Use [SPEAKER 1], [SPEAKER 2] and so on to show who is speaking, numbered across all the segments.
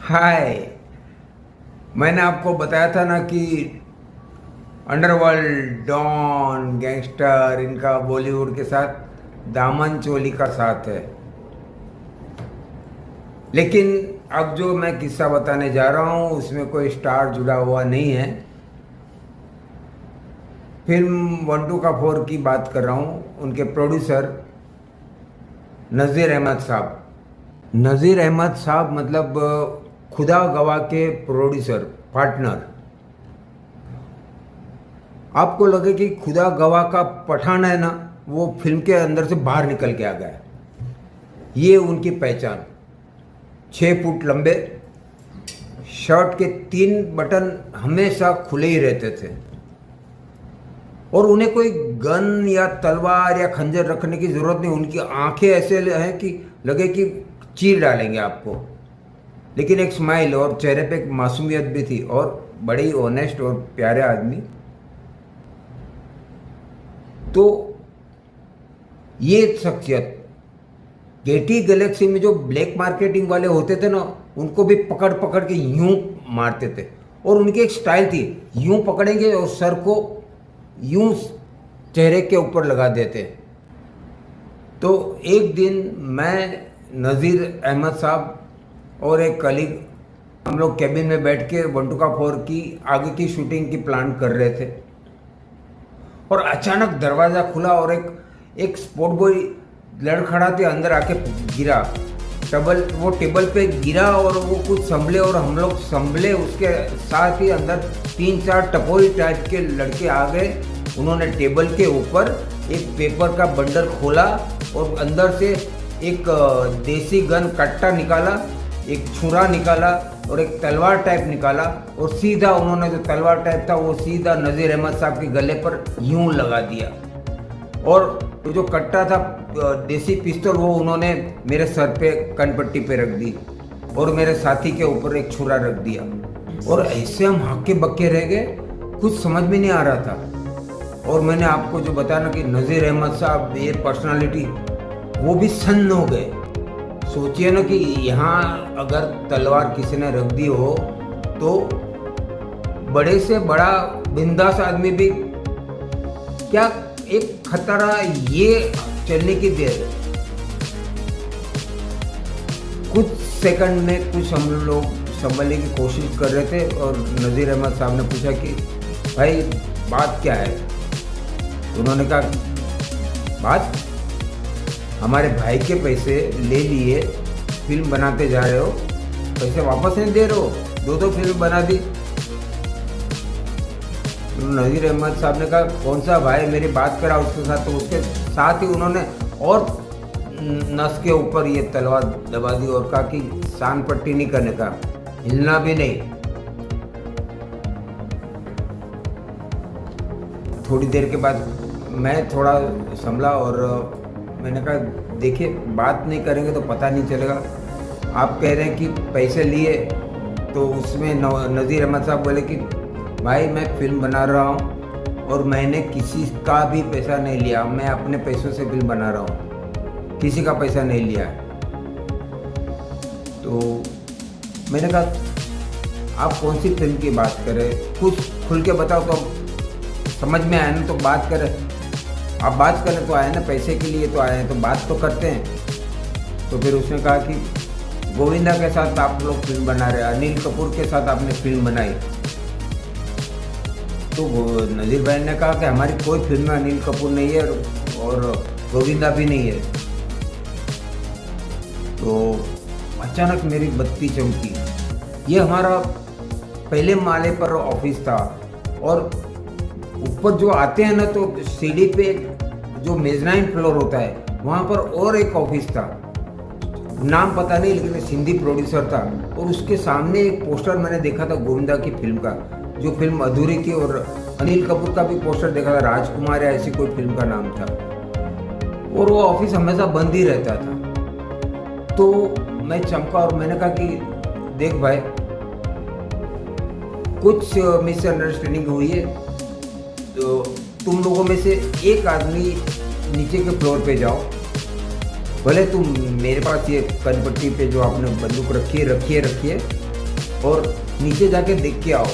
[SPEAKER 1] हाय। मैंने आपको बताया था ना कि अंडरवर्ल्ड डॉन गैंगस्टर इनका बॉलीवुड के साथ दामन चोली का साथ है। लेकिन अब जो मैं किस्सा बताने जा रहा हूँ उसमें कोई स्टार जुड़ा हुआ नहीं है। फिल्म 1 2 का 4 की बात कर रहा हूँ। उनके प्रोड्यूसर नज़ीर अहमद साहब। नज़ीर अहमद साहब मतलब खुदा गवाह के प्रोड्यूसर पार्टनर। आपको लगे कि खुदा गवाह का पठान है ना, वो फिल्म के अंदर से बाहर निकल के आ गया। ये उनकी पहचान। 6 फुट लंबे, शर्ट के 3 बटन हमेशा खुले ही रहते थे और उन्हें कोई गन या तलवार या खंजर रखने की ज़रूरत नहीं। उनकी आंखें ऐसे हैं कि लगे कि चीर डालेंगे आपको। लेकिन एक स्माइल और चेहरे पे एक मासूमियत भी थी और बड़े ही ऑनेस्ट और प्यारे आदमी। तो ये शख्सियत गेटी गैलेक्सी में जो ब्लैक मार्केटिंग वाले होते थे ना, उनको भी पकड़ पकड़ के यूं मारते थे। और उनकी एक स्टाइल थी, यूं पकड़ेंगे और सर को यूं चेहरे के ऊपर लगा देते। तो एक दिन मैं, नज़ीर अहमद साहब और एक कलीग, हम लोग कैबिन में बैठ के 1 2 का 4 की आगे की शूटिंग की प्लान कर रहे थे और अचानक दरवाज़ा खुला और एक स्पोर्ट बॉय लड़खड़ा के अंदर आके गिरा। वो टेबल पे गिरा और वो कुछ संभले और हम लोग संभले। उसके साथ ही अंदर 3 4 टपोरी टाइप के लड़के आ गए। उन्होंने टेबल के ऊपर एक पेपर का बंडल खोला और अंदर से एक देसी गन कट्टा निकाला, एक छुरा निकाला और एक तलवार टाइप निकाला और सीधा उन्होंने जो तलवार टाइप था वो सीधा नज़ीर अहमद साहब के गले पर यूं लगा दिया। और जो कट्टा था देसी पिस्तौल, वो उन्होंने मेरे सर पे कनपट्टी पे रख दी और मेरे साथी के ऊपर एक छुरा रख दिया। और ऐसे हम हक्के बक्के रह गए, कुछ समझ में नहीं आ रहा था। और मैंने आपको जो बताया ना कि नज़ीर अहमद साहब ये पर्सनालिटी, वो भी सन्न हो गए। सोचिए ना कि यहाँ अगर तलवार किसी ने रख दी हो तो बड़े से बड़ा बिंदास आदमी भी क्या एक खतरा ये चलने की देर। कुछ सेकंड में कुछ हम लोग संभलने की कोशिश कर रहे थे और नज़ीर अहमद साहब ने पूछा कि भाई बात क्या है। उन्होंने कहा बात, हमारे भाई के पैसे ले लिए, फिल्म बनाते जा रहे हो, पैसे वापस नहीं दे रहे हो, 2 फिल्म बना दी। नज़ीर अहमद साहब ने कहा कौन सा भाई, मेरी बात करा उसके साथ। तो उसके साथ ही उन्होंने और नस के ऊपर ये तलवार दबा दी और कहा कि सान पट्टी नहीं करने का, हिलना भी नहीं। थोड़ी देर के बाद मैं थोड़ा संभला और मैंने कहा देखिए बात नहीं करेंगे तो पता नहीं चलेगा। आप कह रहे हैं कि पैसे लिए, तो उसमें नज़ीर अहमद साहब बोले कि भाई मैं फिल्म बना रहा हूँ और मैंने किसी का भी पैसा नहीं लिया, मैं अपने पैसों से फिल्म बना रहा हूँ, किसी का पैसा नहीं लिया। तो मैंने कहा आप कौन सी फिल्म की बात करें, कुछ खुल के बताओ तो समझ में आए ना, तो बात करें। आप बात करें तो आए ना, पैसे के लिए तो आए हैं तो बात तो करते हैं। तो फिर उसने कहा कि गोविंदा के साथ आप लोग फिल्म बना रहे हैं, अनिल कपूर के साथ आपने फिल्म बनाई। तो नज़ीर भाई ने कहा कि हमारी कोई फिल्म में अनिल कपूर नहीं है और गोविंदा भी नहीं है। तो अचानक मेरी बत्ती चमकी। ये हमारा पहले माले पर ऑफिस था और ऊपर जो आते हैं ना तो सीढ़ी पे जो मेजनाइन फ्लोर होता है वहाँ पर और एक ऑफिस था, नाम पता नहीं लेकिन सिंधी प्रोड्यूसर था। और उसके सामने एक पोस्टर मैंने देखा था गोविंदा की फिल्म का, जो फिल्म अधूरी थी, और अनिल कपूर का भी पोस्टर देखा था, राजकुमार या ऐसी कोई फिल्म का नाम था। और वो ऑफिस हमेशा बंद ही रहता था। तो मैं चमका और मैंने कहा कि देख भाई कुछ मिसअंडरस्टैंडिंग हुई है, तो तुम लोगों में से एक आदमी नीचे के फ्लोर पे जाओ, भले तुम मेरे पास ये कनपट्टी पे जो आपने बंदूक रखी है और नीचे जाके देख के आओ।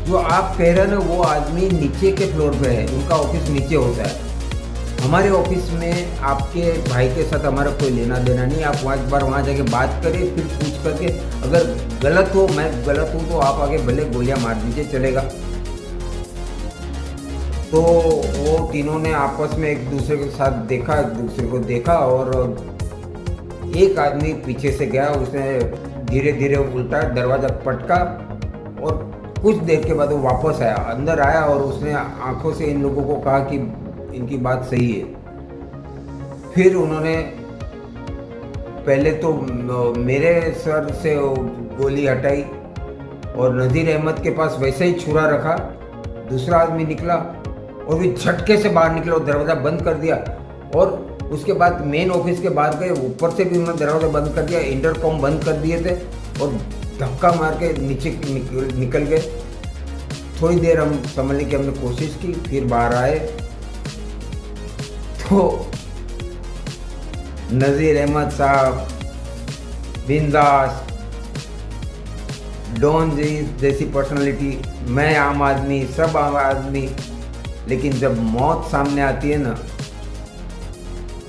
[SPEAKER 1] जो आप कह रहे हैं ना वो आदमी नीचे के फ्लोर पे है, उनका ऑफिस नीचे होता है। हमारे ऑफिस में आपके भाई के साथ हमारा कोई लेना देना नहीं। आप एक बार वहाँ जाके बात करें, फिर पूछ करके अगर गलत हो, मैं गलत हूँ, तो आप आगे भले गोलियाँ मार दीजिए, चलेगा। तो वो तीनों ने आपस में एक दूसरे के साथ देखा, एक दूसरे को देखा, और एक आदमी पीछे से गया, उसने धीरे धीरे उल्टा दरवाज़ा पटका, और कुछ देर के बाद वो वापस आया, अंदर आया, और उसने आंखों से इन लोगों को कहा कि इनकी बात सही है। फिर उन्होंने पहले तो मेरे सर से गोली हटाई, और नज़ीर अहमद के पास वैसे ही छुरा रखा। दूसरा आदमी निकला और भी झटके से बाहर निकला और दरवाज़ा बंद कर दिया, और उसके बाद मेन ऑफिस के बाहर गए, ऊपर से भी उन्होंने दरवाज़ा बंद कर दिया, इंटरकॉम बंद कर दिए थे, और धक्का मार के नीचे निकल गए। थोड़ी देर हम संभलने की हमने कोशिश की, फिर बाहर आए तो नज़ीर अहमद साहब बिंदास, डॉन जी जैसी पर्सनालिटी, मैं आम आदमी, सब आम आदमी, लेकिन जब मौत सामने आती है ना,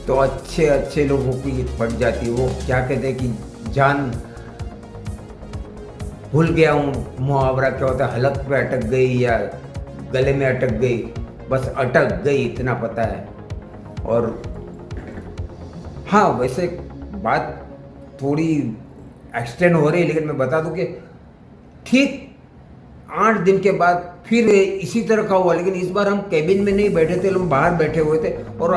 [SPEAKER 1] तो अच्छे अच्छे लोगों की पड़ जाती है। वो क्या कहते हैं कि जान, भूल गया हूँ मुहावरा क्या होता है, हलक पे अटक गई या गले में अटक गई, बस अटक गई, इतना पता है। और हाँ, वैसे बात थोड़ी एक्सटेंड हो रही है, लेकिन मैं बता दूं कि ठीक 8 दिन के बाद फिर इसी तरह का हुआ, लेकिन इस बार हम कैबिन में नहीं बैठे थे, हम बाहर बैठे हुए थे, और